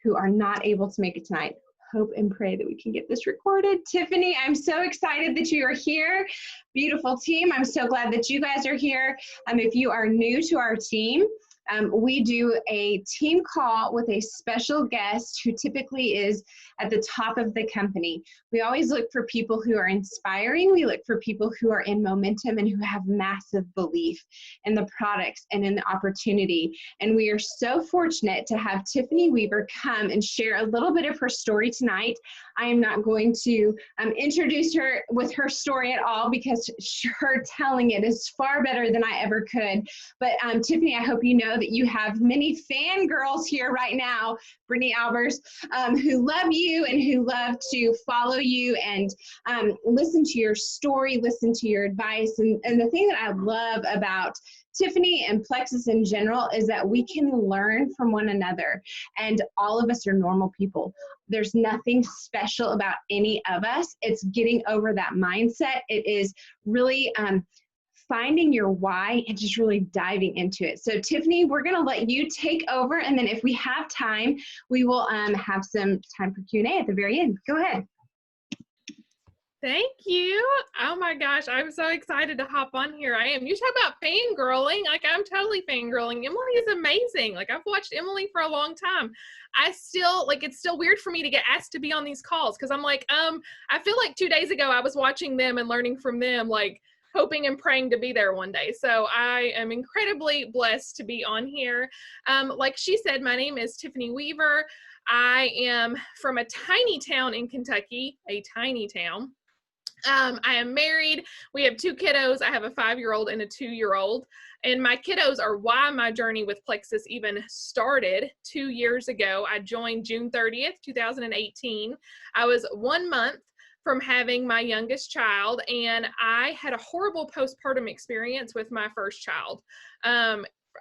who are not able to make it tonight. Hope and pray that we can get this recorded. Tiffany, I'm so excited that you are here. Beautiful team. I'm so glad that you guys are here. If you are new to our team, we do a team call with a special guest who typically is at the top of the company. We always look for people who are inspiring. We look for people who are in momentum and who have massive belief in the products and in the opportunity. And we are so fortunate to have Tiffany Weaver come and share a little bit of her story tonight. I am not going to introduce her with her story at all because her telling it is far better than I ever could. But Tiffany, I hope you know that you have many fangirls here right now, Brittany Albers, who love you and who love to follow you and listen to your story, listen to your advice. And the thing that I love about Tiffany and Plexus in general is that we can learn from one another, and all of us are normal people. There's nothing special about any of us. It's getting over that mindset. It is really finding your why and just really diving into it. So Tiffany, we're gonna let you take over, and then if we have time, we will have some time for Q&A at the very end. Go ahead. Thank you. Oh my gosh, I'm so excited to hop on here. I am. You talk about fangirling. Like, I'm totally fangirling. Emily is amazing. Like, I've watched Emily for a long time. I still, like, it's still weird for me to get asked to be on these calls because I'm like, I feel like 2 days ago I was watching them and learning from them, like, hoping and praying to be there one day. So I am incredibly blessed to be on here. Like she said, my name is Tiffany Weaver. I am from a tiny town in Kentucky, a tiny town. I am married. We have 2 kiddos. I have a 5-year-old and a 2-year-old. And my kiddos are why my journey with Plexus even started 2 years ago. I joined June 30th, 2018. I was 1 month from having my youngest child, and I had a horrible postpartum experience with my first child.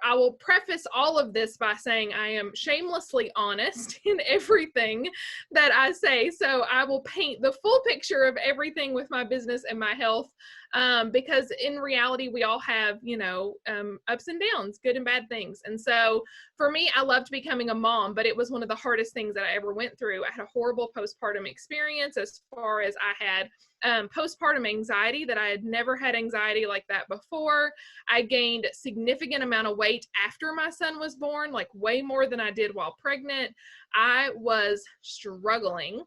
I will preface all of this by saying I am shamelessly honest in everything that I say. So I will paint the full picture of everything with my business and my health, because in reality, we all have, you know, ups and downs, good and bad things. And so for me, I loved becoming a mom, but it was one of the hardest things that I ever went through. I had a horrible postpartum experience as far as I had postpartum anxiety, that I had never had anxiety like that before. I gained a significant amount of weight after my son was born, like way more than I did while pregnant. I was struggling.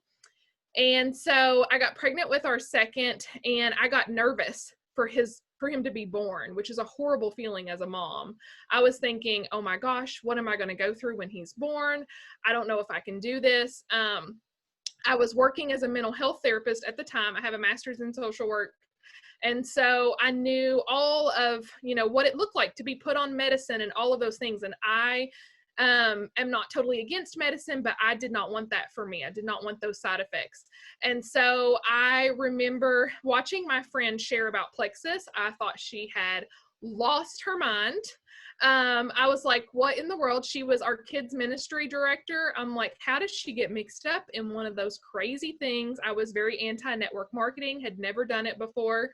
And so I got pregnant with our second, and I got nervous for him to be born, which is a horrible feeling as a mom. I was thinking, oh my gosh, what am I going to go through when he's born? I don't know if I can do this. I was working as a mental health therapist at the time. I have a master's in social work. And so I knew all of, you know, what it looked like to be put on medicine and all of those things. And I am not totally against medicine, but I did not want that for me. I did not want those side effects. And so I remember watching my friend share about Plexus. I thought she had lost her mind. I was like, what in the world? She was our kids ministry director. I'm like, how does she get mixed up in one of those crazy things? I was very anti-network marketing, had never done it before,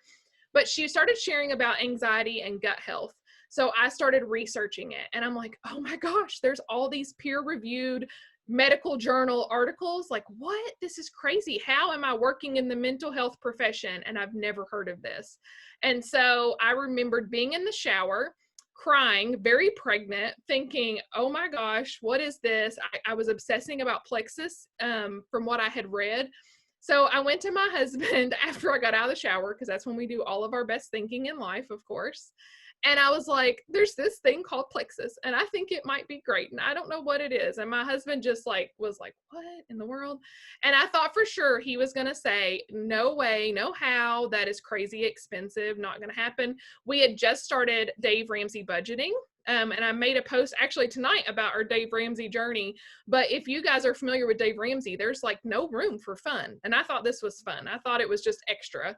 but she started sharing about anxiety and gut health. So I started researching it, and I'm like, oh my gosh, there's all these peer-reviewed medical journal articles. Like, what? This is crazy. How am I working in the mental health profession? And I've never heard of this. And so I remembered being in the shower, crying, very pregnant, thinking, oh my gosh, what is this? I was obsessing about Plexus from what I had read. So I went to my husband after I got out of the shower, because that's when we do all of our best thinking in life, of course. And I was like, there's this thing called Plexus, and I think it might be great, and I don't know what it is. And my husband just was like, what in the world? And I thought for sure he was going to say, no way, no how, that is crazy expensive, not going to happen. We had just started Dave Ramsey budgeting. And I made a post actually tonight about our Dave Ramsey journey. But if you guys are familiar with Dave Ramsey, there's like no room for fun. And I thought this was fun. I thought it was just extra.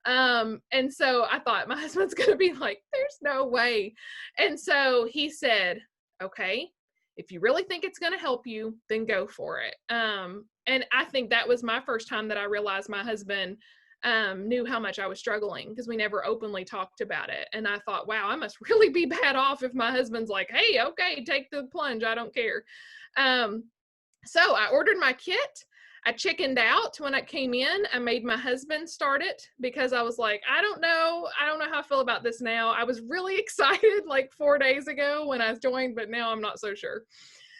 And so I thought my husband's going to be like, there's no way. And so he said, okay, if you really think it's going to help you, then go for it. And I think that was my first time that I realized my husband knew how much I was struggling, because we never openly talked about it. And I thought, wow, I must really be bad off if my husband's like, hey, okay, take the plunge, I don't care. So I ordered my kit. I chickened out when it came in. I made my husband start it because I was like, I don't know how I feel about this now. I was really excited like 4 days ago when I joined, but now I'm not so sure.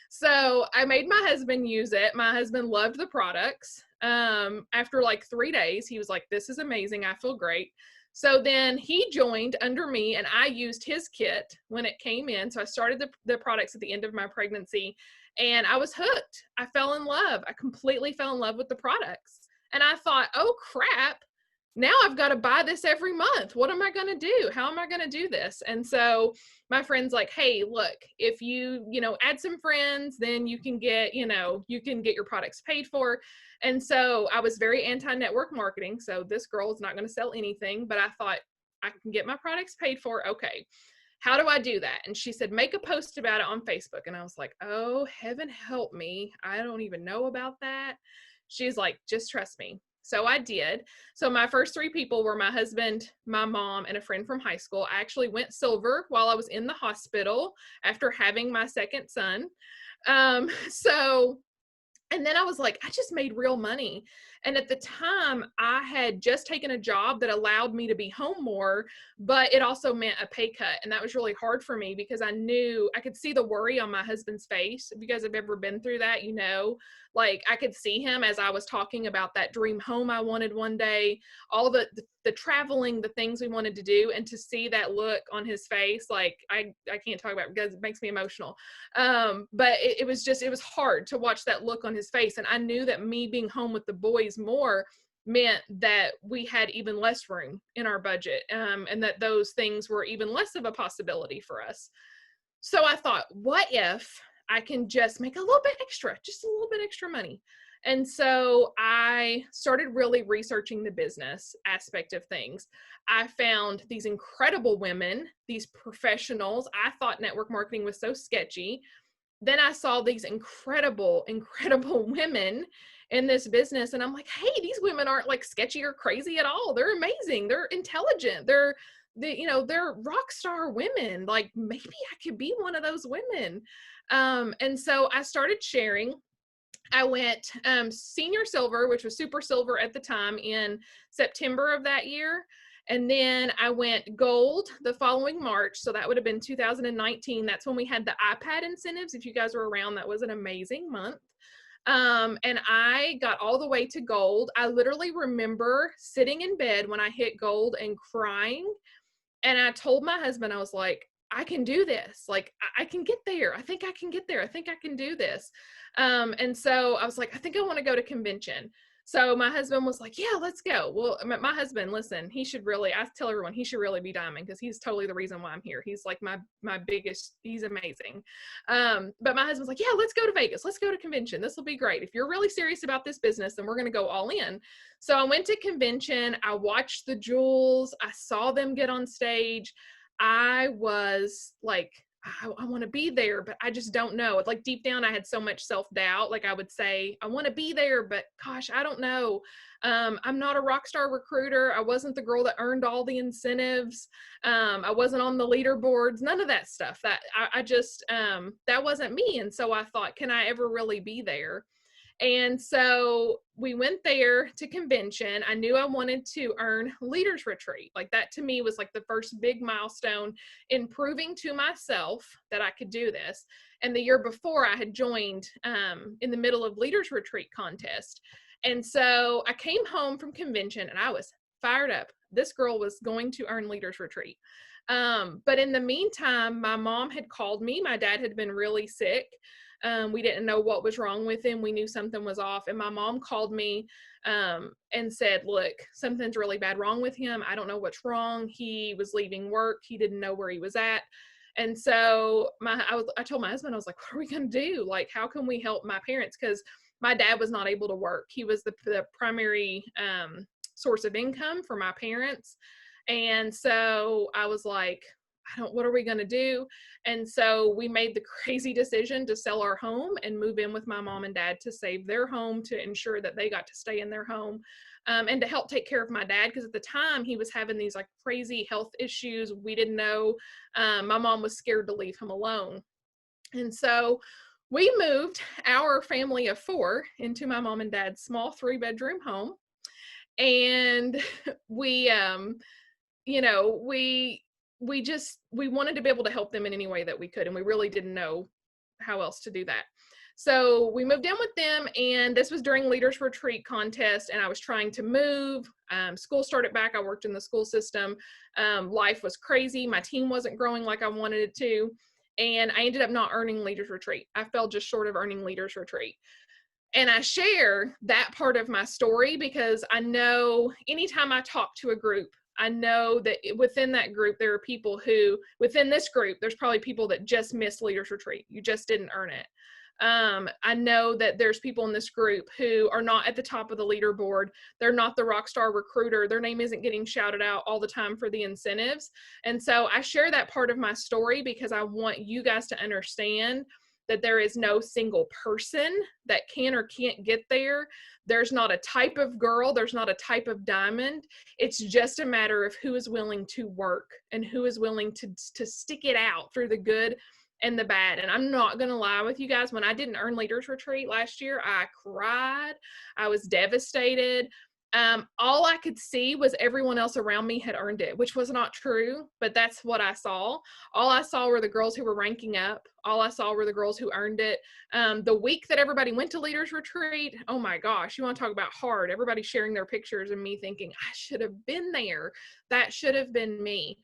So I made my husband use it. My husband loved the products. After like 3 days, he was like, this is amazing. I feel great. So then he joined under me and I used his kit when it came in. So I started the products at the end of my pregnancy and I was hooked. I fell in love. I completely fell in love with the products. And I thought, oh crap, now I've got to buy this every month. What am I going to do? How am I going to do this? And so my friend's like, hey, look, if you add some friends, then you can get your products paid for. And so I was very anti-network marketing. So this girl is not going to sell anything, but I thought I can get my products paid for. Okay. How do I do that? And she said, make a post about it on Facebook. And I was like, oh, heaven help me. I don't even know about that. She's like, just trust me. So I did. So my first 3 people were my husband, my mom, and a friend from high school. I actually went silver while I was in the hospital after having my second son. And then I was like, I just made real money. And at the time, I had just taken a job that allowed me to be home more, but it also meant a pay cut. And that was really hard for me because I knew I could see the worry on my husband's face. If you guys have ever been through that, like I could see him as I was talking about that dream home I wanted one day, all the traveling, the things we wanted to do, and to see that look on his face, like I can't talk about it because it makes me emotional. But it was hard to watch that look on his face. And I knew that me being home with the boys more meant that we had even less room in our budget, and that those things were even less of a possibility for us. So I thought, what if I can just make just a little bit extra money? And so I started really researching the business aspect of things. I found these incredible women, these professionals. I thought network marketing was so sketchy. Then I saw these incredible women in this business. And I'm like, hey, these women aren't like sketchy or crazy at all. They're amazing. They're intelligent. They're rock star women. Like maybe I could be one of those women. And so I started sharing. I went senior silver, which was super silver at the time, in September of that year. And then I went gold the following March. So that would have been 2019. That's when we had the iPad incentives. If you guys were around, that was an amazing month. And I got all the way to gold. I literally remember sitting in bed when I hit gold and crying. And I told my husband, I was like, I can do this. Like, I can get there. I think I can get there. I think I can do this. And so I was like, I think I want to go to convention. So my husband was like, yeah, let's go. Well, my husband, listen, I tell everyone he should really be Diamond because he's totally the reason why I'm here. He's like my biggest, he's amazing. But my husband's like, yeah, let's go to Vegas. Let's go to convention. This will be great. If you're really serious about this business, then we're going to go all in. So I went to convention. I watched the jewels. I saw them get on stage. I was like, I want to be there, but I just don't know. Like deep down, I had so much self-doubt. Like I would say, I want to be there, but gosh, I don't know. I'm not a rock star recruiter. I wasn't the girl that earned all the incentives. I wasn't on the leaderboards, none of that stuff. That I just, that wasn't me. And so I thought, can I ever really be there? And so we went there to convention. I knew I wanted to earn leaders retreat. Like that to me was like the first big milestone in proving to myself that I could do this. And the year before I had joined in the middle of leaders retreat contest. And so I came home from convention and I was fired up. This girl was going to earn leaders retreat. But in the meantime, my mom had called me. My dad had been really sick. We didn't know what was wrong with him. We knew something was off. And my mom called me and said, look, something's really bad wrong with him. I don't know what's wrong. He was leaving work. He didn't know where he was at. And so I told my husband, I was like, what are we going to do? Like, how can we help my parents? Because my dad was not able to work. He was the primary source of income for my parents. And so I was like, what are we going to do? And so we made the crazy decision to sell our home and move in with my mom and dad to save their home, to ensure that they got to stay in their home, and to help take care of my dad. Because at the time he was having these like crazy health issues. We didn't know. My mom was scared to leave him alone. And so we moved our family of 4 into my mom and dad's small 3-bedroom home. And we, you know, we wanted to be able to help them in any way that we could. And we really didn't know how else to do that. So we moved in with them, and this was during Leaders Retreat contest, and I was trying to move. School started back. I worked in the school system. Life was crazy. My team wasn't growing like I wanted it to, and I ended up not earning Leaders Retreat. I fell just short of earning Leaders Retreat. And I share that part of my story because I know anytime I talk to a group, I know that within that group, there are people who, within this group, there's probably people that just missed Leaders Retreat. You just didn't earn it. I know that there's people in this group who are not at the top of the leaderboard. They're not the rock star recruiter. Their name isn't getting shouted out all the time for the incentives. And so I share that part of my story because I want you guys to understand that there is no single person that can or can't get there. There's not a type of girl. There's not a type of diamond. It's just a matter of who is willing to work and who is willing to stick it out through the good and the bad. And I'm not going to lie with you guys. When I didn't earn Leaders Retreat last year, I cried. I was devastated. All I could see was everyone else around me had earned it, which was not true, but that's what I saw. All I saw were the girls who were ranking up. All I saw were the girls who earned it. The week that everybody went to Leaders Retreat, oh my gosh, you want to talk about hard. Everybody sharing their pictures and me thinking, I should have been there. That should have been me.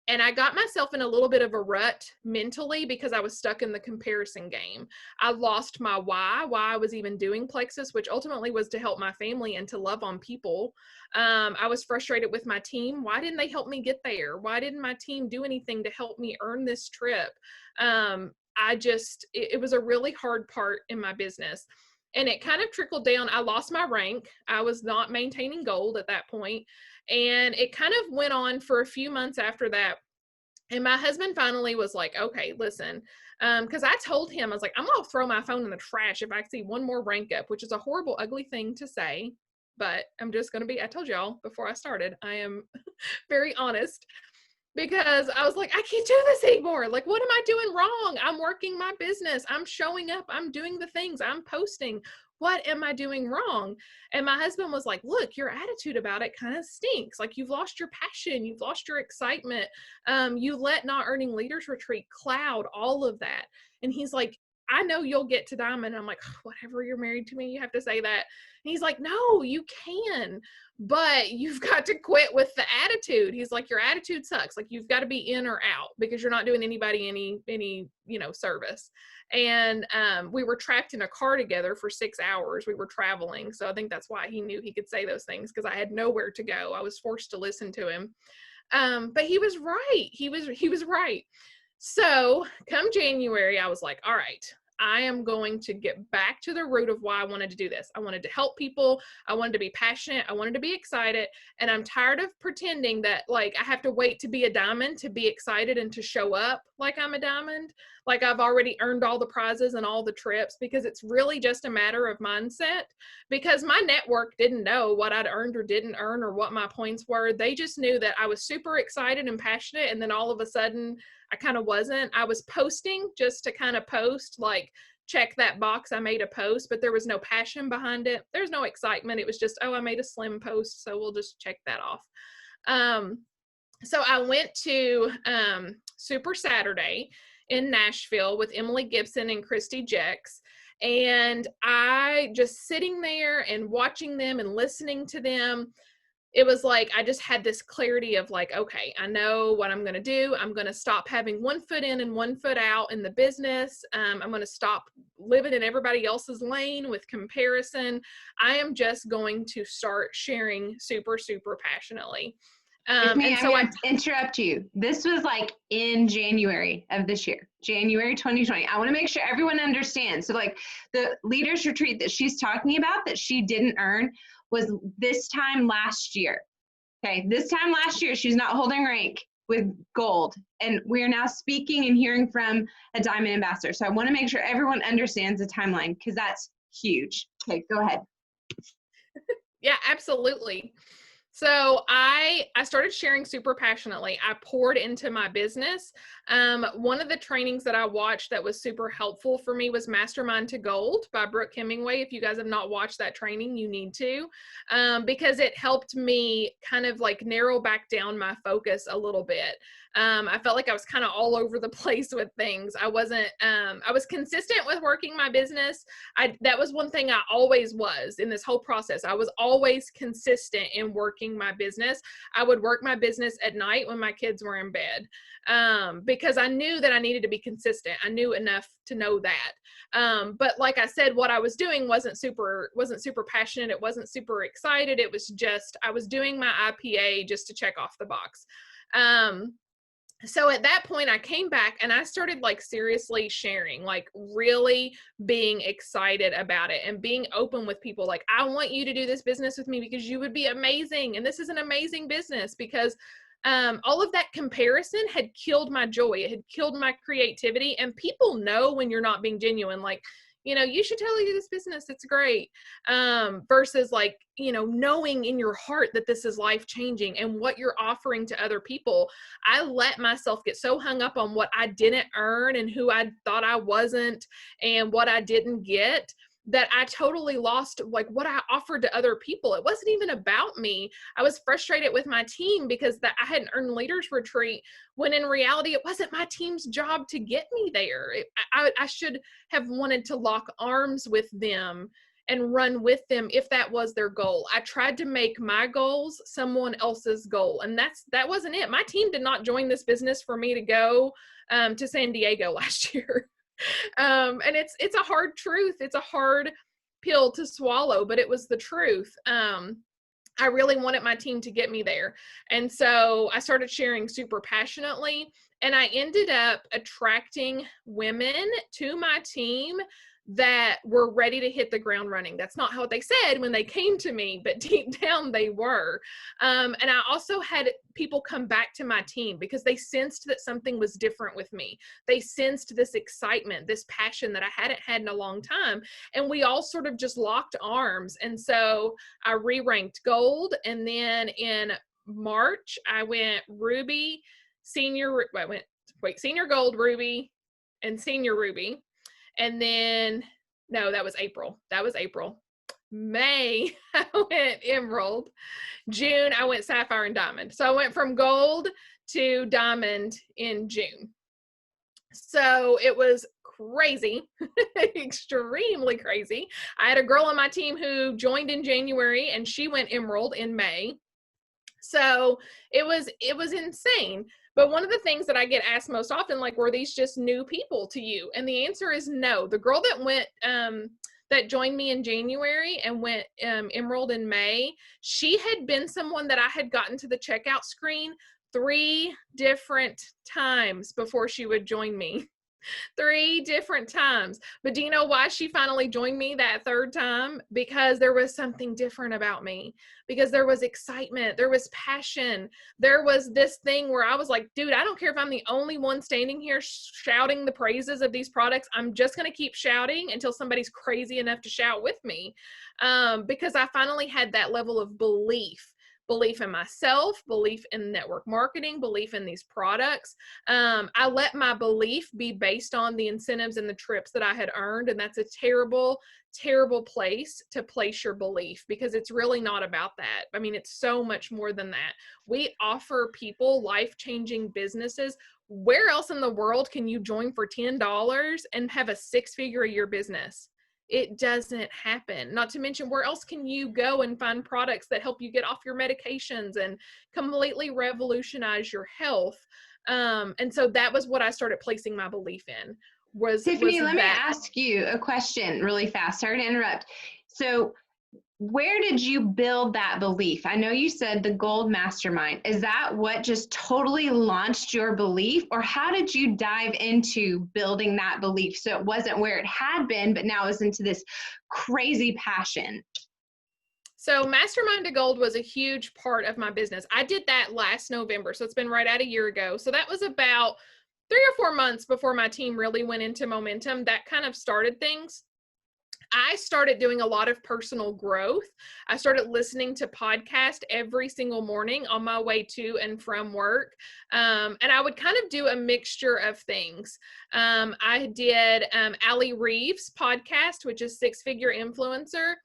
And I got myself in a little bit of a rut mentally because I was stuck in the comparison game. I lost my why I was even doing Plexus, which ultimately was to help my family and to love on people. I was frustrated with my team. Why didn't they help me get there? Why didn't my team do anything to help me earn this trip? It was a really hard part in my business. And it kind of trickled down. I lost my rank. I was not maintaining gold at that point. And it kind of went on for a few months after that. And my husband finally was like, okay, listen, because I told him, I was like, I'm going to throw my phone in the trash if I see one more rank up, which is a horrible, ugly thing to say. But I'm just going to be, I told y'all before I started, I am very honest. Because I was like, I can't do this anymore. Like, what am I doing wrong? I'm working my business. I'm showing up. I'm doing the things. I'm posting. What am I doing wrong? And my husband was like, look, your attitude about it kind of stinks. Like, you've lost your passion. You've lost your excitement. You let not earning Leaders Retreat cloud all of that. And he's like, I know you'll get to diamond. And I'm like, whatever, you're married to me, you have to say that. And he's like, no, you can, but you've got to quit with the attitude. He's like, your attitude sucks. Like, you've got to be in or out because you're not doing anybody any service. And we were trapped in a car together for 6 hours. We were traveling. So I think that's why he knew he could say those things, because I had nowhere to go. I was forced to listen to him. But he was right. He was right. So come January, I was like, all right, I am going to get back to the root of why I wanted to do this. I wanted to help people. I wanted to be passionate. I wanted to be excited. And I'm tired of pretending that, like, I have to wait to be a diamond to be excited and to show up like I'm a diamond, like I've already earned all the prizes and all the trips, because it's really just a matter of mindset. Because my network didn't know what I'd earned or didn't earn or what my points were. They just knew that I was super excited and passionate. And then all of a sudden, I kind of wasn't. I was posting just to kind of post, like, check that box, I made a post, but there was no passion behind it. There's no excitement. It was just, oh, I made a slim post, so we'll just check that off. So I went to Super Saturday in Nashville with Emily Gibson and Christy Jex. And I just sitting there and watching them and listening to them, it was like, I just had this clarity of like, okay, I know what I'm going to do. I'm going to stop having one foot in and one foot out in the business. I'm going to stop living in everybody else's lane with comparison. I am just going to start sharing super, super passionately. And so I interrupt you. This was like in January of this year, January 2020. I want to make sure everyone understands. So like the Leaders Retreat that she's talking about that she didn't earn was this time last year. Okay, this time last year, she's not holding rank with gold. And we are now speaking and hearing from a diamond ambassador. So I want to make sure everyone understands the timeline, because that's huge. Okay, go ahead. Yeah, absolutely. So I started sharing super passionately. I poured into my business. One of the trainings that I watched that was super helpful for me was Mastermind to Gold by Brooke Hemingway. If you guys have not watched that training, you need to, because it helped me kind of like narrow back down my focus a little bit. I felt like I was kind of all over the place with things. I was consistent with working my business. That was one thing I always was in this whole process. I was always consistent in working my business. I would work my business at night when my kids were in bed, because I knew that I needed to be consistent. I knew enough to know that. But like I said, what I was doing wasn't super passionate. It wasn't super excited. It was just, I was doing my IPA just to check off the box. So at that point I came back and I started like seriously sharing, like really being excited about it and being open with people. Like, I want you to do this business with me because you would be amazing. And this is an amazing business, because all of that comparison had killed my joy. It had killed my creativity. And people know when you're not being genuine, like, you should totally do this business. It's great. Versus like, knowing in your heart that this is life changing and what you're offering to other people. I let myself get so hung up on what I didn't earn and who I thought I wasn't and what I didn't get, that I totally lost like what I offered to other people. It wasn't even about me. I was frustrated with my team because I hadn't earned leaders retreat, when in reality, it wasn't my team's job to get me there. I should have wanted to lock arms with them and run with them if that was their goal. I tried to make my goals someone else's goal. And that wasn't it. My team did not join this business for me to go to San Diego last year. And it's a hard truth. It's a hard pill to swallow, but it was the truth. I really wanted my team to get me there. And so I started sharing super passionately, and I ended up attracting women to my team that were ready to hit the ground running. That's not what they said when they came to me, but deep down they were. And I also had people come back to my team because they sensed that something was different with me. They sensed this excitement, this passion that I hadn't had in a long time. And we all sort of just locked arms. And so I re-ranked gold. And then in March, I went ruby, senior gold, ruby, and senior ruby. And then, no, that was April. May, I went emerald. June, I went sapphire and diamond. So I went from gold to diamond in June. So it was crazy, extremely crazy. I had a girl on my team who joined in January and she went emerald in May. So it was insane. But one of the things that I get asked most often, like, were these just new people to you? And the answer is no. The girl that went, that joined me in January and went emerald in May, she had been someone that I had gotten to the checkout screen 3 different times before she would join me. 3 different times. But do you know why she finally joined me that 3rd time? Because there was something different about me. Because there was excitement. There was passion. There was this thing where I was like, dude, I don't care if I'm the only one standing here shouting the praises of these products. I'm just going to keep shouting until somebody's crazy enough to shout with me. Because I finally had that level of belief in myself, belief in network marketing, belief in these products. I let my belief be based on the incentives and the trips that I had earned. And that's a terrible, terrible place to place your belief, because it's really not about that. I mean, it's so much more than that. We offer people life-changing businesses. Where else in the world can you join for $10 and have a 6-figure a year business? It doesn't happen. Not to mention, where else can you go and find products that help you get off your medications and completely revolutionize your health? And so that was what I started placing my belief in. Tiffany, let me ask you a question really fast. Sorry to interrupt. So where did you build that belief? I know you said the Gold Mastermind. Is that what just totally launched your belief? Or how did you dive into building that belief so it wasn't where it had been, but now it's into this crazy passion? So Mastermind to Gold was a huge part of my business. I did that last November. So it's been right at a year ago. So that was about 3 or 4 months before my team really went into momentum. That kind of started things. I started doing a lot of personal growth. I started listening to podcasts every single morning on my way to and from work. And I would kind of do a mixture of things. I did Allie Reef's podcast, which is Six Figure Influencer.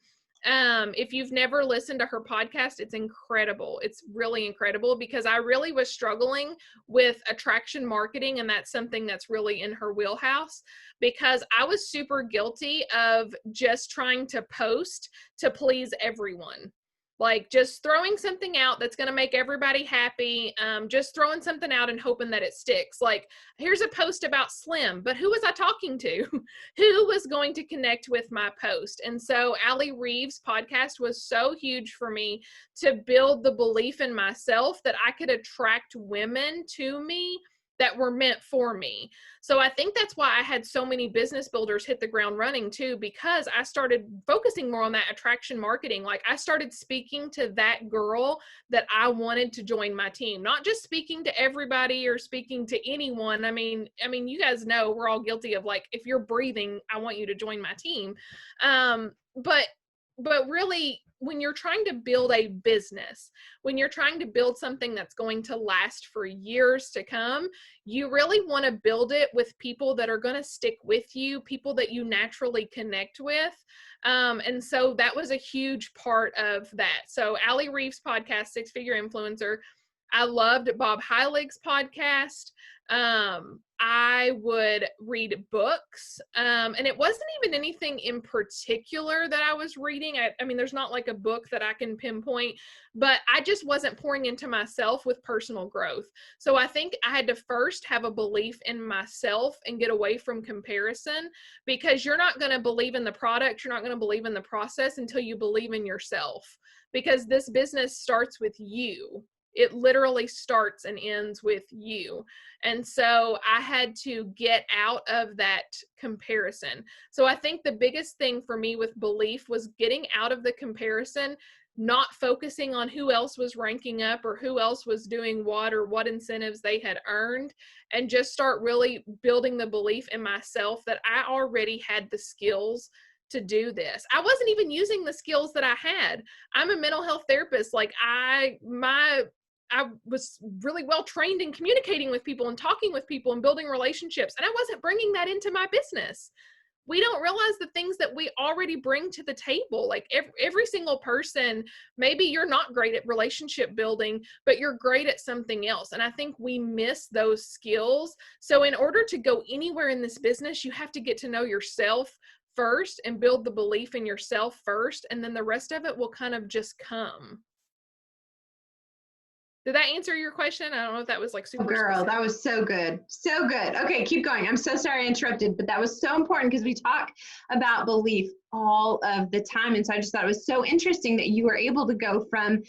If you've never listened to her podcast, it's incredible. It's really incredible because I really was struggling with attraction marketing, and that's something that's really in her wheelhouse, because I was super guilty of just trying to post to please everyone. Like just throwing something out that's going to make everybody happy, just throwing something out and hoping that it sticks. Like, here's a post about Slim, but who was I talking to? Who was going to connect with my post? And so Allie Reeves' podcast was so huge for me to build the belief in myself that I could attract women to me that were meant for me. So I think that's why I had so many business builders hit the ground running too, because I started focusing more on that attraction marketing. Like I started speaking to that girl that I wanted to join my team, not just speaking to everybody or speaking to anyone. I mean, you guys know we're all guilty of like, if you're breathing, I want you to join my team. But really, when you're trying to build a business, when you're trying to build something that's going to last for years to come, you really want to build it with people that are going to stick with you, people that you naturally connect with. And so that was a huge part of that. So Allie Reef's podcast, Six Figure Influencer. I loved Bob Heilig's podcast. I would read books, and it wasn't even anything in particular that I was reading. I mean, there's not like a book that I can pinpoint, but I just wasn't pouring into myself with personal growth. So I think I had to first have a belief in myself and get away from comparison, because you're not going to believe in the product, you're not going to believe in the process until you believe in yourself, because this business starts with you. It literally starts and ends with you. And so I had to get out of that comparison. So I think the biggest thing for me with belief was getting out of the comparison, not focusing on who else was ranking up or who else was doing what or what incentives they had earned, and just start really building the belief in myself that I already had the skills to do this. I wasn't even using the skills that I had. I'm a mental health therapist. Like I was really well trained in communicating with people and talking with people and building relationships. And I wasn't bringing that into my business. We don't realize the things that we already bring to the table. Like every single person, maybe you're not great at relationship building, but you're great at something else. And I think we miss those skills. So in order to go anywhere in this business, you have to get to know yourself first and build the belief in yourself first. And then the rest of it will kind of just come. Did that answer your question? I don't know if that was like super Girl, specific. that was so good. So good. Okay, keep going. I'm so sorry I interrupted, but that was so important because we talk about belief all of the time. And so I just thought it was so interesting that you were able to go from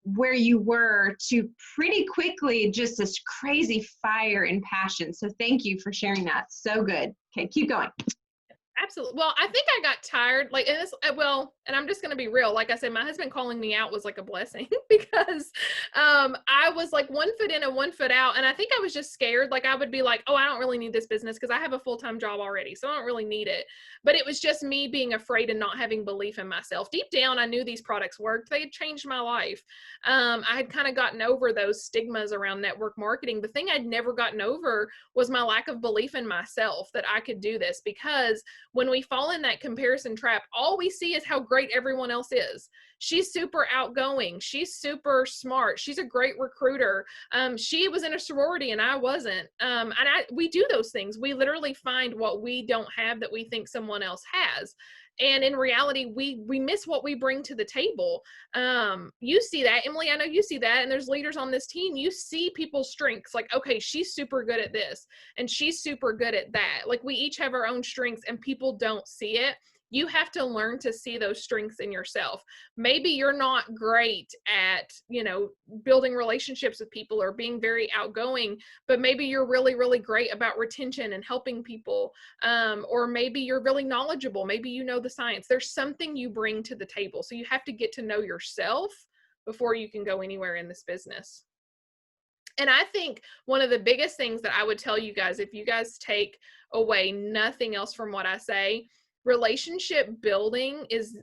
where you were to pretty quickly just this crazy fire and passion. So thank you for sharing that. So good. Okay, keep going. Absolutely. Well, I think I got tired, like, and and I'm just going to be real. Like I said, my husband calling me out was like a blessing because I was like 1 foot in and 1 foot out. And I think I was just scared. Like I would be like, oh, I don't really need this business because I have a full-time job already. So I don't really need it. But it was just me being afraid and not having belief in myself. Deep down, I knew these products worked. They had changed my life. I had kind of gotten over those stigmas around network marketing. The thing I'd never gotten over was my lack of belief in myself that I could do this, because when we fall in that comparison trap, all we see is how great everyone else is. She's super outgoing. She's super smart. She's a great recruiter. She was in a sorority and I wasn't. We do those things. We literally find what we don't have that we think someone else has. And in reality, we miss what we bring to the table. You see that, Emily, I know you see that, and there's leaders on this team. You see people's strengths, like, okay, she's super good at this and she's super good at that. Like we each have our own strengths and people don't see it. You have to learn to see those strengths in yourself. Maybe you're not great at, building relationships with people or being very outgoing, but maybe you're really, really great about retention and helping people. Or maybe you're really knowledgeable. Maybe you know the science. There's something you bring to the table. So you have to get to know yourself before you can go anywhere in this business. And I think one of the biggest things that I would tell you guys, if you guys take away nothing else from what I say, relationship building is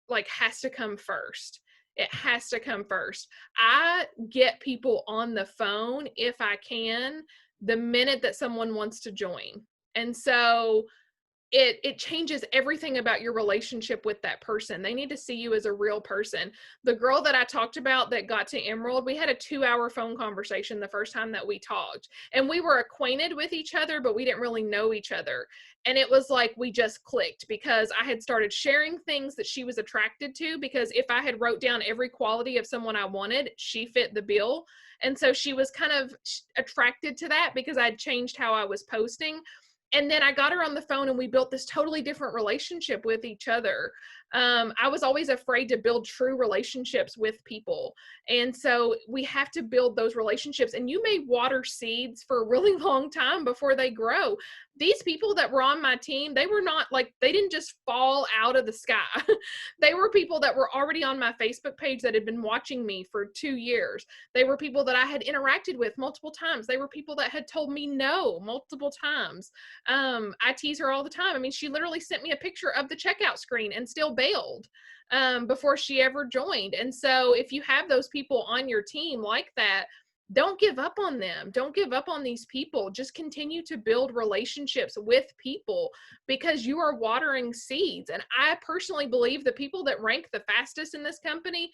like has to come first. It has to come first. I get people on the phone if I can the minute that someone wants to join. And so it changes everything about your relationship with that person. They need to see you as a real person. The girl that I talked about that got to Emerald, we had a 2-hour phone conversation the first time that we talked. And we were acquainted with each other, but we didn't really know each other. And it was like we just clicked because I had started sharing things that she was attracted to, because if I had wrote down every quality of someone I wanted, she fit the bill. And so she was kind of attracted to that because I'd changed how I was posting. And then I got her on the phone and we built this totally different relationship with each other. I was always afraid to build true relationships with people. And so we have to build those relationships, and you may water seeds for a really long time before they grow. These people that were on my team, they were not like, they didn't just fall out of the sky. They were people that were already on my Facebook page that had been watching me for 2 years. They were people that I had interacted with multiple times. They were people that had told me no multiple times. I tease her all the time. I mean, she literally sent me a picture of the checkout screen and still bailed before she ever joined. And so if you have those people on your team like that, don't give up on them. Don't give up on these people. Just continue to build relationships with people because you are watering seeds. And I personally believe the people that rank the fastest in this company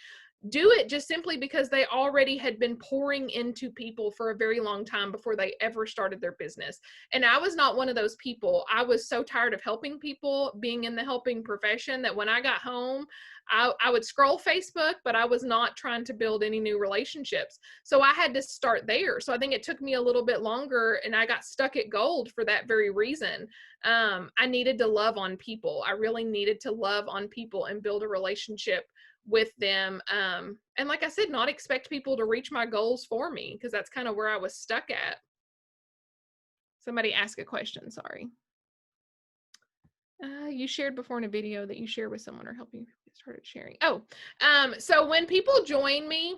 do it just simply because they already had been pouring into people for a very long time before they ever started their business. And I was not one of those people. I was so tired of helping people, being in the helping profession, that when I got home, I would scroll Facebook, but I was not trying to build any new relationships. So I had to start there. So I think it took me a little bit longer, and I got stuck at gold for that very reason. I needed to love on people. I really needed to love on people and build a relationship with them. And like I said, not expect people to reach my goals for me, because that's kind of where I was stuck at. Somebody asked a question, sorry. You shared before in a video that you share with someone or help you get started sharing. So when people join me,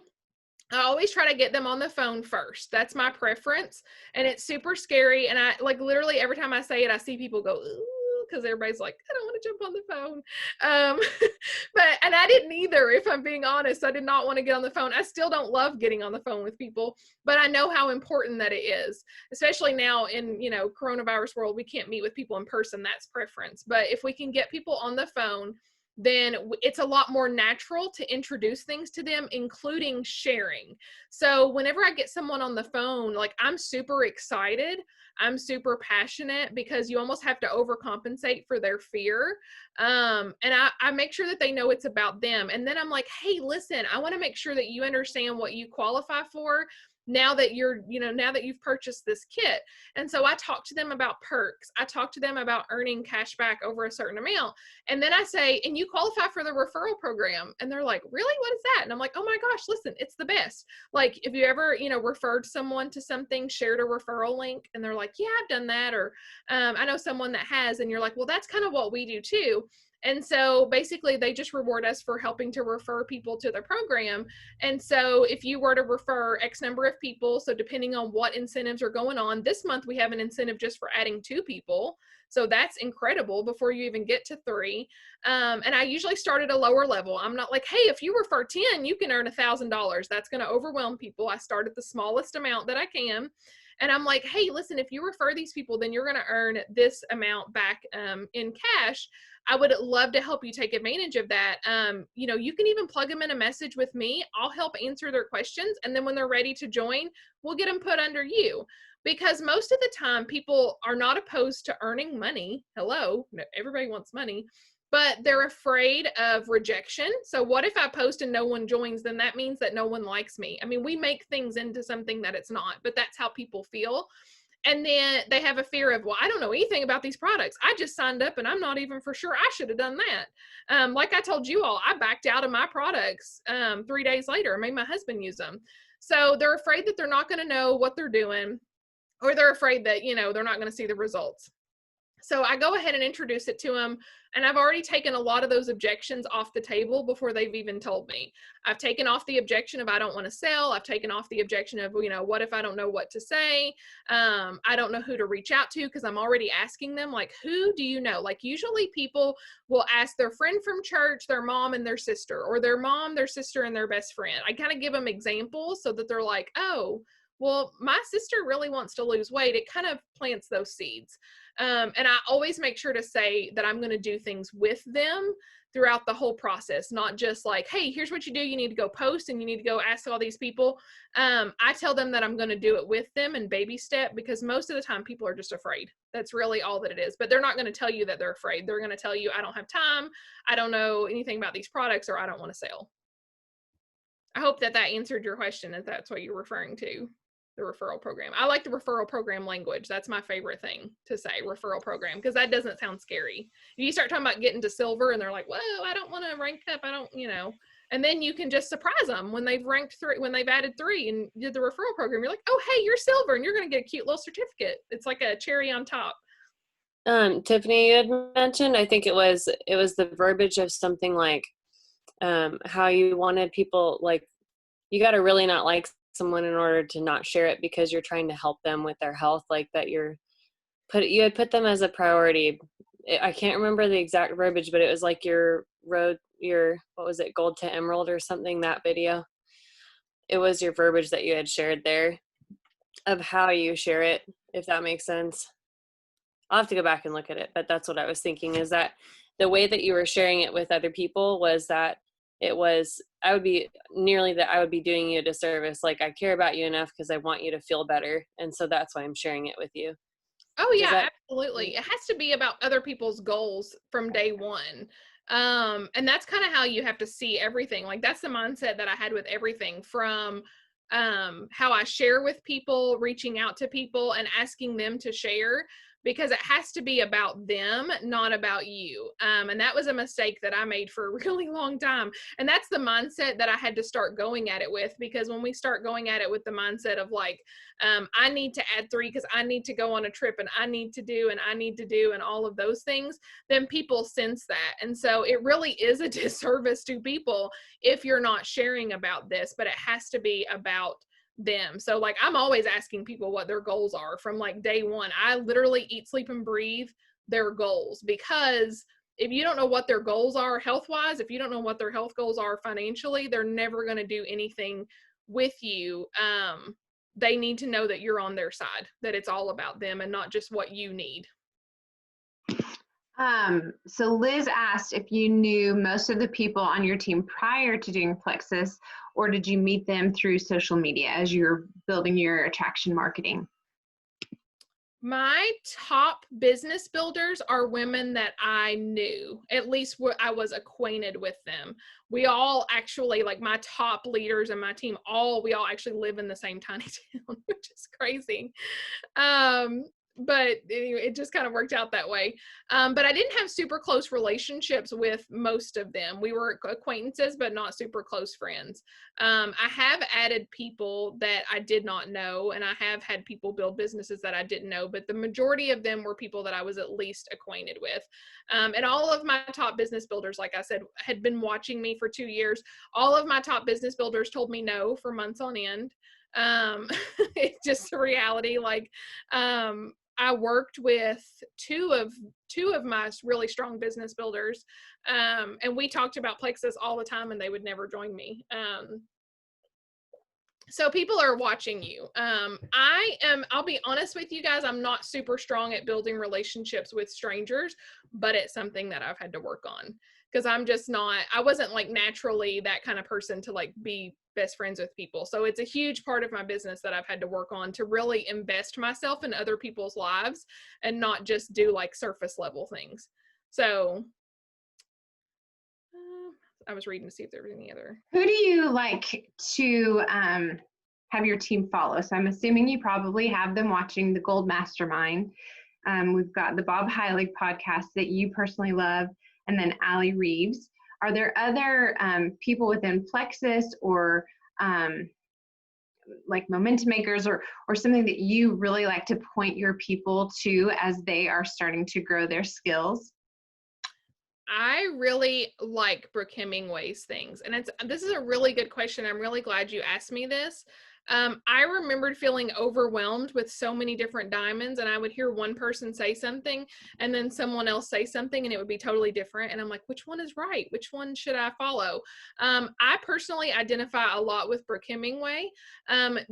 I always try to get them on the phone first. That's my preference. And it's super scary. And I like literally every time I say it, I see people go, ooh, because everybody's like, I don't want to jump on the phone. And I didn't either, if I'm being honest. I did not want to get on the phone. I still don't love getting on the phone with people, but I know how important that it is, especially now in, coronavirus world. We can't meet with people in person. That's preference. But if we can get people on the phone, then it's a lot more natural to introduce things to them, including sharing. So whenever I get someone on the phone, like, I'm super excited, I'm super passionate, because you almost have to overcompensate for their fear. And I make sure that they know it's about them. And then I'm like, hey, listen, I want to make sure that you understand what you qualify for now that now that you've purchased this kit. And so I talk to them about perks. I talk to them about earning cash back over a certain amount. And then I say, and you qualify for the referral program. And they're like, really? What is that? And I'm like, oh my gosh, listen, it's the best. Like, if you ever, referred someone to something, shared a referral link, and they're like, yeah, I've done that. Or I know someone that has, and you're like, well, that's kind of what we do too. And so basically they just reward us for helping to refer people to the program. And so if you were to refer X number of people, so depending on what incentives are going on, this month we have an incentive just for adding 2 people. So that's incredible before you even get to 3. And I usually start at a lower level. I'm not like, hey, if you refer 10, you can earn $1,000. That's going to overwhelm people. I start at the smallest amount that I can. And I'm like, hey, listen, if you refer these people, then you're going to earn this amount back in cash. I would love to help you take advantage of that. You can even plug them in a message with me. I'll help answer their questions. And then when they're ready to join, we'll get them put under you. Because most of the time, people are not opposed to earning money. Hello, everybody wants money. But they're afraid of rejection. So what if I post and no one joins? Then that means that no one likes me. I mean, we make things into something that it's not, but that's how people feel. And then they have a fear of, well, I don't know anything about these products. I just signed up and I'm not even for sure I should have done that. Like I told you all, I backed out of my products 3 days later. I made my husband use them. So they're afraid that they're not going to know what they're doing, or they're afraid that, they're not going to see the results. So I go ahead and introduce it to them, and I've already taken a lot of those objections off the table before they've even told me. I've taken off the objection of I don't want to sell. I've taken off the objection of, what if I don't know what to say? I don't know who to reach out to, because I'm already asking them, like, who do you know? Like, usually people will ask their friend from church, their mom and their sister, or their mom, their sister, and their best friend. I kind of give them examples so that they're like, oh, well, my sister really wants to lose weight. It kind of plants those seeds. And I always make sure to say that I'm going to do things with them throughout the whole process, not just like, hey, here's what you do. You need to go post and you need to go ask all these people. I tell them that I'm going to do it with them and baby step, because most of the time people are just afraid. That's really all that it is. But they're not going to tell you that they're afraid. They're going to tell you, I don't have time. I don't know anything about these products, or I don't want to sell. I hope that answered your question, if that's what you're referring to. The referral program. I like the referral program language. That's my favorite thing to say, referral program, because that doesn't sound scary. You start talking about getting to silver and they're like, whoa, I don't want to rank up. I don't, and then you can just surprise them when they've ranked 3, when they've added 3 and did the referral program. You're like, oh, hey, you're silver, and you're going to get a cute little certificate. It's like a cherry on top. Tiffany, you had mentioned, I think it was the verbiage of something like, how you wanted people, like, you got to really not like someone in order to not share it because you're trying to help them with their health, like that you had put them as a priority. I can't remember the exact verbiage, but it was like your what was it, gold to emerald or something, that video. It was your verbiage that you had shared there of how you share it, if that makes sense. I'll have to go back and look at it, but that's what I was thinking, is that the way that you were sharing it with other people was that I would be doing you a disservice. Like, I care about you enough because I want you to feel better. And so that's why I'm sharing it with you. Oh yeah, absolutely. It has to be about other people's goals from day one. And that's kind of how you have to see everything. Like, that's the mindset that I had with everything, from how I share with people, reaching out to people and asking them to share, because it has to be about them, not about you. And that was a mistake that I made for a really long time. And that's the mindset that I had to start going at it with, because when we start going at it with the mindset of like, I need to add 3 because I need to go on a trip, and I need to do and all of those things, then people sense that. And so it really is a disservice to people if you're not sharing about this, but it has to be about them. So like, I'm always asking people what their goals are from like day one. I literally eat, sleep, and breathe their goals, because if you don't know what their goals are health wise, if you don't know what their health goals are financially, they're never going to do anything with you. They need to know that you're on their side, that it's all about them and not just what you need. So Liz asked if you knew most of the people on your team prior to doing Plexus, or did you meet them through social media as you're building your attraction marketing? My top business builders are women that I knew, at least I was acquainted with them. We all actually, like my top leaders in my team, we all actually live in the same tiny town, which is crazy. But it just kind of worked out that way. But I didn't have super close relationships with most of them. We were acquaintances, but not super close friends. I have added people that I did not know, and I have had people build businesses that I didn't know, but the majority of them were people that I was at least acquainted with. And all of my top business builders, like I said, had been watching me for 2 years. All of my top business builders told me no for months on end. It's just a reality. Like, I worked with two of my really strong business builders, and we talked about Plexus all the time, and they would never join me. So people are watching you. I'll be honest with you guys, I'm not super strong at building relationships with strangers, but it's something that I've had to work on, because I wasn't like naturally that kind of person to like be best friends with people. So it's a huge part of my business that I've had to work on, to really invest myself in other people's lives and not just do like surface level things. So I was reading to see if there was any other. Who do you like to have your team follow? So I'm assuming you probably have them watching the Gold Mastermind. We've got the Bob Heilig podcast that you personally love, and then Allie Reeves. Are there other people within Plexus or like momentum makers or something that you really like to point your people to as they are starting to grow their skills? I really like Brooke Hemingway's things. And this is a really good question. I'm really glad you asked me this. I remembered feeling overwhelmed with so many different diamonds, and I would hear one person say something and then someone else say something, and it would be totally different. And I'm like, which one is right? Which one should I follow? I personally identify a lot with Brooke Hemingway.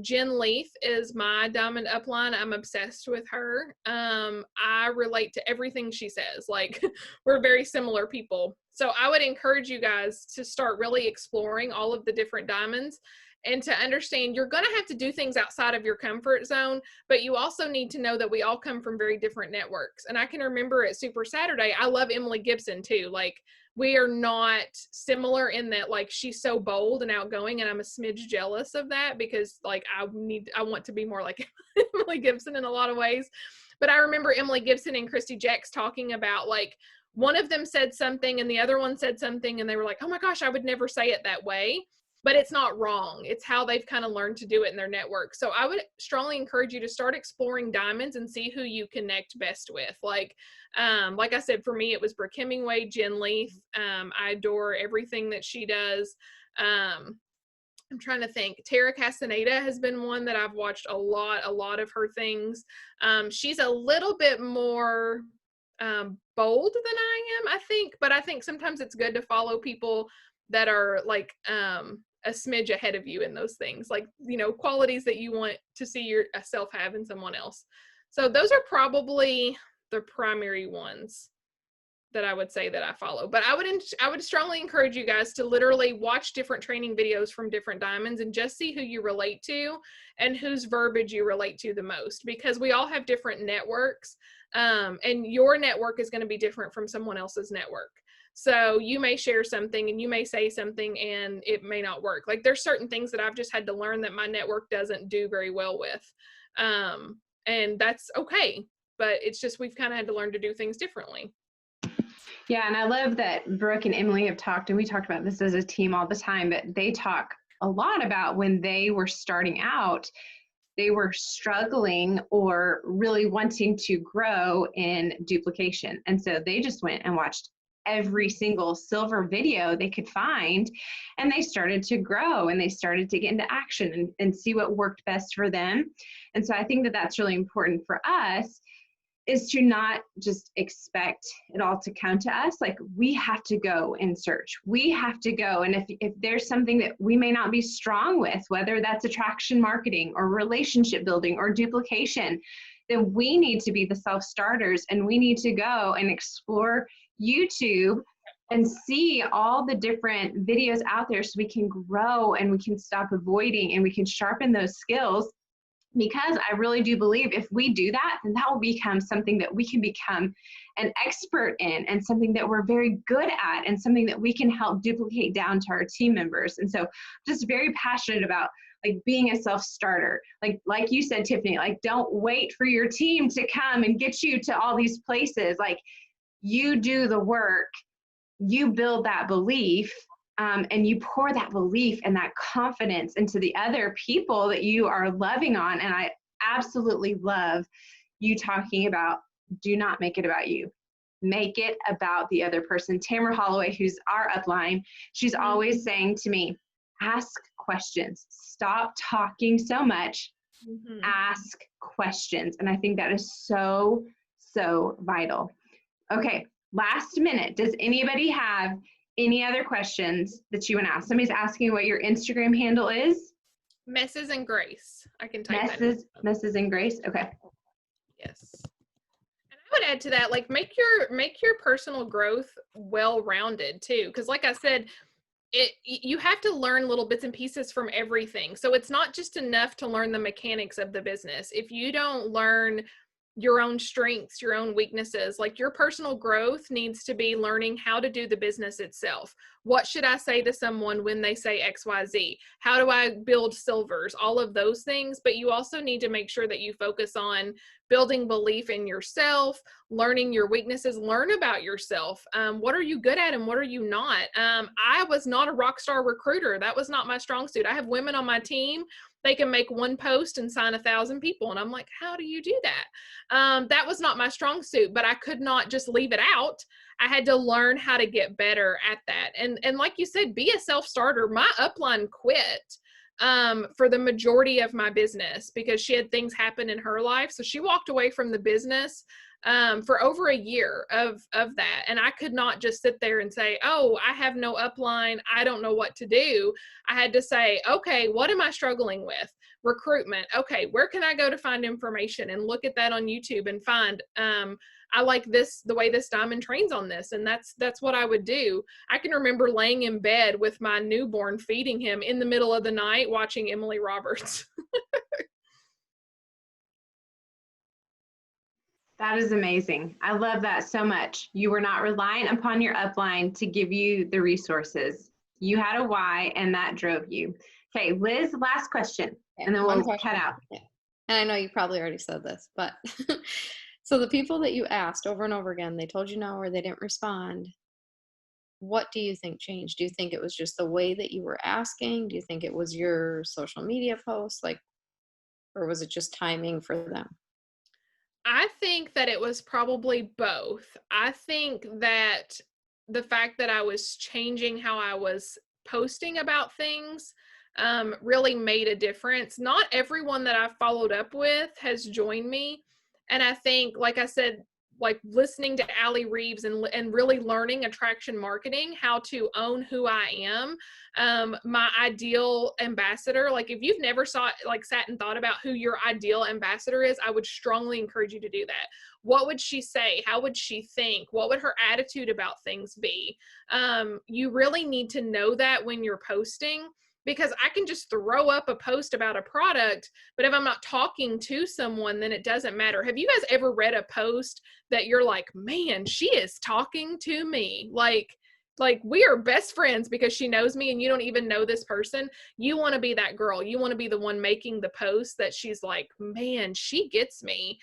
Jen Leaf is my diamond upline. I'm obsessed with her. I relate to everything she says. Like, we're very similar people. So I would encourage you guys to start really exploring all of the different diamonds, and to understand you're going to have to do things outside of your comfort zone, but you also need to know that we all come from very different networks. And I can remember at Super Saturday, I love Emily Gibson too. Like, we are not similar in that, like, she's so bold and outgoing, and I'm a smidge jealous of that because, like, I want to be more like Emily Gibson in a lot of ways. But I remember Emily Gibson and Christy Jacks talking about, like, one of them said something and the other one said something, and they were like, oh my gosh, I would never say it that way. But it's not wrong. It's how they've kind of learned to do it in their network. So I would strongly encourage you to start exploring diamonds and see who you connect best with. Like I said, for me, it was Brooke Hemingway, Jen Leaf. I adore everything that she does. I'm trying to think. Tara Castaneda has been one that I've watched a lot of her things. She's a little bit more bold than I am, I think. But I think sometimes it's good to follow people that are like a smidge ahead of you in those things, like, you know, qualities that you want to see yourself have in someone else. So those are probably the primary ones that I would say that I follow. But I would strongly encourage you guys to literally watch different training videos from different diamonds and just see who you relate to and whose verbiage you relate to the most, because we all have different networks, and your network is going to be different from someone else's network. So you may share something and you may say something and it may not work. Like, there's certain things that I've just had to learn that my network doesn't do very well with. And that's okay. But it's just, we've kind of had to learn to do things differently. Yeah, and I love that Brooke and Emily have talked, and we talked about this as a team all the time, but they talk a lot about when they were starting out, they were struggling or really wanting to grow in duplication. And so they just went and watched every single silver video they could find, and they started to grow and they started to get into action and see what worked best for them. And so I think that that's really important for us, is to not just expect it all to come to us. Like, we have to go and search. We have to go. And if there's something that we may not be strong with, whether that's attraction marketing or relationship building or duplication, then we need to be the self-starters, and we need to go and explore YouTube and see all the different videos out there so we can grow and we can stop avoiding and we can sharpen those skills. Because I really do believe if we do that, then that will become something that we can become an expert in, and something that we're very good at, and something that we can help duplicate down to our team members. And so I'm just very passionate about, like, being a self-starter. Like you said, Tiffany, like, don't wait for your team to come and get you to all these places. Like, you do the work, you build that belief, and you pour that belief and that confidence into the other people that you are loving on. And I absolutely love you talking about, do not make it about you. Make it about the other person. Tamara Holloway, who's our upline, she's always saying to me, ask questions. Stop talking so much. Ask questions. And I think that is so, so vital. Okay, last minute. Does anybody have any other questions that you want to ask? Somebody's asking what your Instagram handle is. Messes and Grace. I can type Messes and Grace. Okay. Yes. And I would add to that, like, make your personal growth well-rounded too. Because like I said, you have to learn little bits and pieces from everything. So it's not just enough to learn the mechanics of the business. If you don't learn your own strengths, your own weaknesses, like, your personal growth needs to be learning how to do the business itself. What should I say to someone when they say XYZ? How do I build silvers? All of those things. But you also need to make sure that you focus on building belief in yourself, learning your weaknesses, learn about yourself. What are you good at and what are you not? I was not a rock star recruiter. That was not my strong suit. I have women on my team. They can make one post and sign 1,000 people. And I'm like, how do you do that? That was not my strong suit, but I could not just leave it out. I had to learn how to get better at that. And like you said, be a self-starter. My upline quit for the majority of my business because she had things happen in her life. So she walked away from the business for over a year of that. And I could not just sit there and say, oh, I have no upline. I don't know what to do. I had to say, okay, what am I struggling with? Recruitment. Okay, where can I go to find information and look at that on YouTube and find, I like this, the way this diamond trains on this. And that's what I would do. I can remember laying in bed with my newborn, feeding him in the middle of the night, watching Emily Roberts. That is amazing. I love that so much. You were not reliant upon your upline to give you the resources. You had a why, and that drove you. Okay, Liz, last question, and then we'll cut out. Yeah. And I know you probably already said this, but so the people that you asked over and over again, they told you no or they didn't respond. What do you think changed? Do you think it was just the way that you were asking? Do you think it was your social media posts? Or was it just timing for them? I think that it was probably both. I think that the fact that I was changing how I was posting about things really made a difference. Not everyone that I've followed up with has joined me. And I think, like I said, like listening to Allie Reeves and really learning attraction marketing, how to own who I am, my ideal ambassador. Like if you've never sat and thought about who your ideal ambassador is, I would strongly encourage you to do that. What would she say? How would she think? What would her attitude about things be? You really need to know that when you're posting, because I can just throw up a post about a product, but if I'm not talking to someone, then it doesn't matter. Have you guys ever read a post that you're like, man, she is talking to me? Like we are best friends because she knows me and you don't even know this person. You want to be that girl. You want to be the one making the post that she's like, man, she gets me.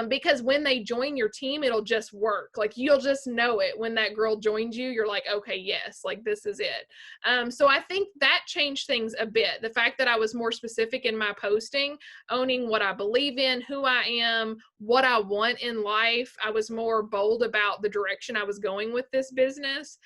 Because when they join your team, it'll just work. Like you'll just know it. When that girl joins you, you're like, okay, yes, like this is it. So I think that changed things a bit. The fact that I was more specific in my posting, owning what I believe in, who I am, what I want in life. I was more bold about the direction I was going with this business.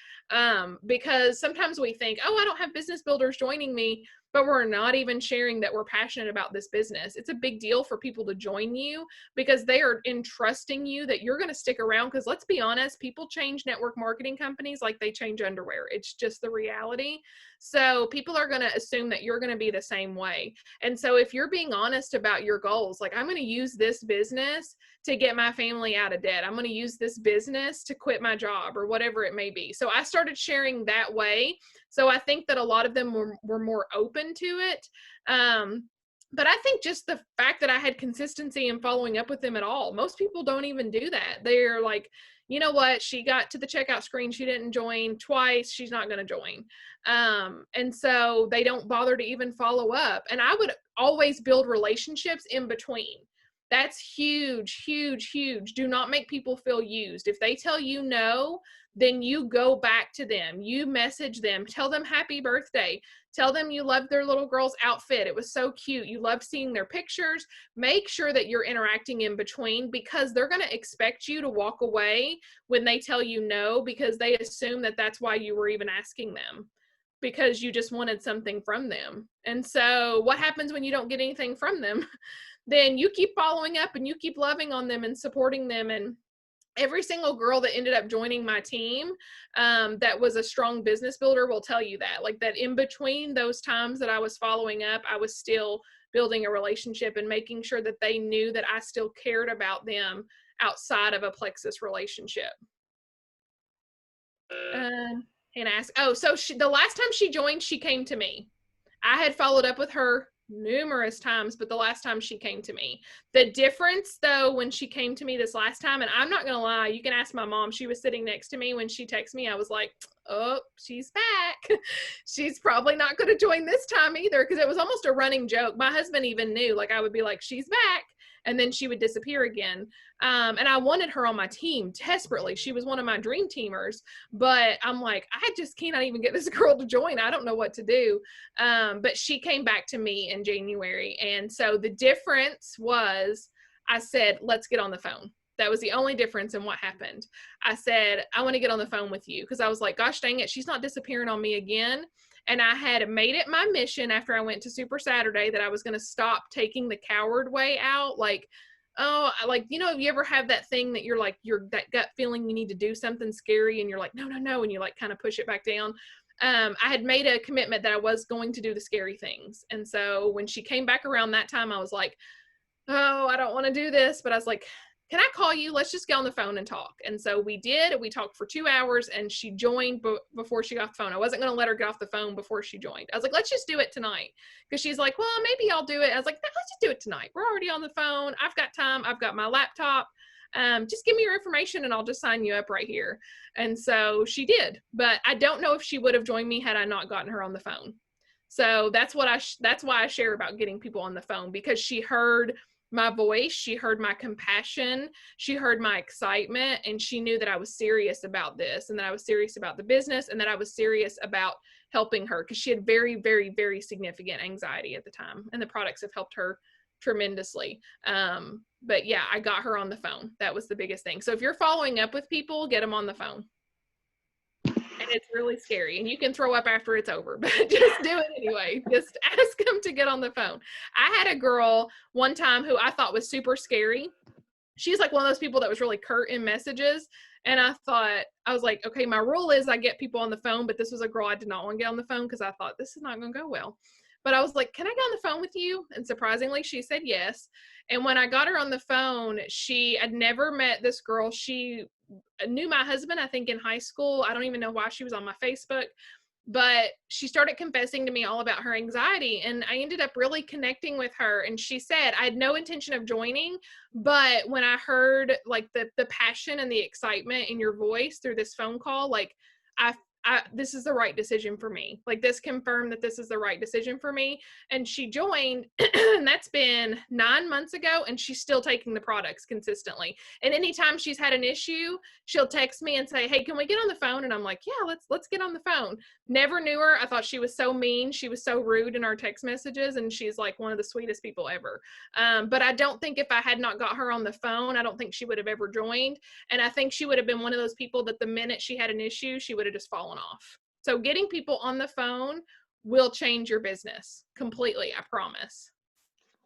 Because sometimes we think, oh, I don't have business builders joining me, but we're not even sharing that we're passionate about this business. It's a big deal for people to join you because they are entrusting you that you're going to stick around. Because let's be honest, people change network marketing companies like they change underwear. It's just the reality. So people are going to assume that you're going to be the same way. And so if you're being honest about your goals, like I'm going to use this business to get my family out of debt. I'm going to use this business to quit my job or whatever it may be. So I started sharing that way. So I think that a lot of them were more open to it. But I think just the fact that I had consistency in following up with them at all. Most people don't even do that. They're like, you know what? She got to the checkout screen. She didn't join twice. She's not going to join. And so they don't bother to even follow up. And I would always build relationships in between. That's huge, huge, huge. Do not make people feel used. If they tell you no, then you go back to them. You message them, tell them happy birthday. Tell them you loved their little girl's outfit. It was so cute. You loved seeing their pictures. Make sure that you're interacting in between because they're going to expect you to walk away when they tell you no because they assume that that's why you were even asking them because you just wanted something from them. And so what happens when you don't get anything from them? Then you keep following up and you keep loving on them and supporting them. And every single girl that ended up joining my team that was a strong business builder will tell you that. Like that in between those times that I was following up, I was still building a relationship and making sure that they knew that I still cared about them outside of a plexus relationship. And ask, so the last time she joined, she came to me. I had followed up with her numerous times, but the last time she came to me. The difference though, when she came to me this last time, and I'm not going to lie, you can ask my mom, she was sitting next to me when she texted me. I was like, oh, she's back. She's probably not going to join this time either, because it was almost a running joke. My husband even knew, like, I would be like, she's back, and then she would disappear again. And I wanted her on my team desperately. She was one of my dream teamers, but I'm like, I just cannot even get this girl to join. I don't know what to do. But she came back to me in January. And so the difference was, I said, let's get on the phone. That was the only difference in what happened. I said, I want to get on the phone with you, because I was like, gosh dang it, she's not disappearing on me again. And I had made it my mission after I went to Super Saturday that I was going to stop taking the coward way out. Like, oh, like, you know, you ever have that thing that you're like, that gut feeling you need to do something scary and you're like, no, and you like kind of push it back down. I had made a commitment that I was going to do the scary things. And so when she came back around that time, I was like, oh, I don't want to do this. But I was like, can I call you? Let's just get on the phone and talk. And so we did. We talked for 2 hours, and she joined before she got the phone. I wasn't going to let her get off the phone before she joined. I was like, let's just do it tonight. Because she's like, well, maybe I'll do it. I was like, no, let's just do it tonight. We're already on the phone. I've got time. I've got my laptop. Just give me your information and I'll just sign you up right here. And so she did. But I don't know if she would have joined me had I not gotten her on the phone. So that's why I share about getting people on the phone, because she heard my voice, she heard my compassion, she heard my excitement, and she knew that I was serious about this, and that I was serious about the business, and that I was serious about helping her, because she had very, very, very significant anxiety at the time, and the products have helped her tremendously. But yeah, I got her on the phone. That was the biggest thing. So if you're following up with people, get them on the phone. And it's really scary, and you can throw up after it's over, but just do it anyway. Just ask them to get on the phone. I had a girl one time who I thought was super scary. She's like one of those people that was really curt in messages. And I was like, okay, my rule is I get people on the phone, but this was a girl I did not want to get on the phone because I thought this is not going to go well. But I was like, can I get on the phone with you? And surprisingly, she said yes. And when I got her on the phone, she had never met this girl. She knew my husband, I think, in high school. I don't even know why she was on my Facebook. But she started confessing to me all about her anxiety, and I ended up really connecting with her. And she said, I had no intention of joining, but when I heard like the passion and the excitement in your voice through this phone call, like this is the right decision for me. Like, this confirmed that this is the right decision for me. And she joined, and that's been 9 months ago, and she's still taking the products consistently. And anytime she's had an issue, she'll text me and say, hey, can we get on the phone? And I'm like, yeah, let's get on the phone. Never knew her. I thought she was so mean. She was so rude in our text messages, and she's like one of the sweetest people ever. But I don't think if I had not got her on the phone, I don't think she would have ever joined. And I think she would have been one of those people that the minute she had an issue, she would have just fallen off. So getting people on the phone will change your business completely, I promise.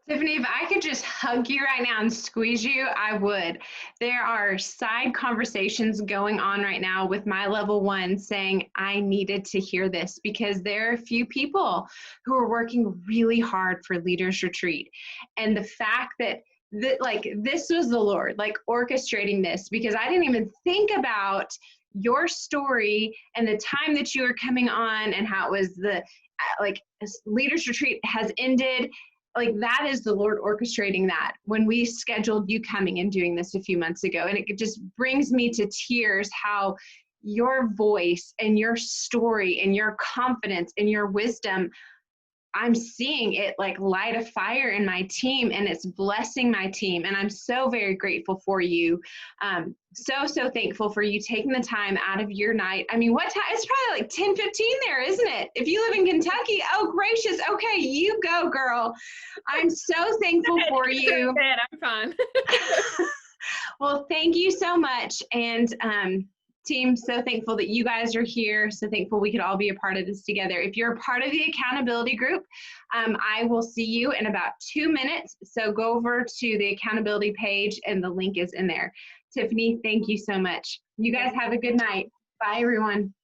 Tiffany, if I could just hug you right now and squeeze you, I would. There are side conversations going on right now with my level one saying, I needed to hear this, because there are a few people who are working really hard for Leaders Retreat. And the fact that this was the Lord, like, orchestrating this, because I didn't even think about your story and the time that you were coming on and how it was Leaders Retreat has ended. Like, that is the Lord orchestrating that when we scheduled you coming and doing this a few months ago. And it just brings me to tears how your voice and your story and your confidence and your wisdom, I'm seeing it like light a fire in my team, and it's blessing my team. And I'm so very grateful for you. So thankful for you taking the time out of your night. I mean, what time? It's probably like 10:15 there, isn't it? If you live in Kentucky, oh gracious. Okay, you go, girl. I'm so thankful for you. I'm fine. Well, thank you so much. And team, so thankful that you guys are here. So thankful we could all be a part of this together. If you're a part of the accountability group, I will see you in about 2 minutes. So go over to the accountability page and the link is in there. Tiffany, thank you so much. You guys have a good night. Bye, everyone.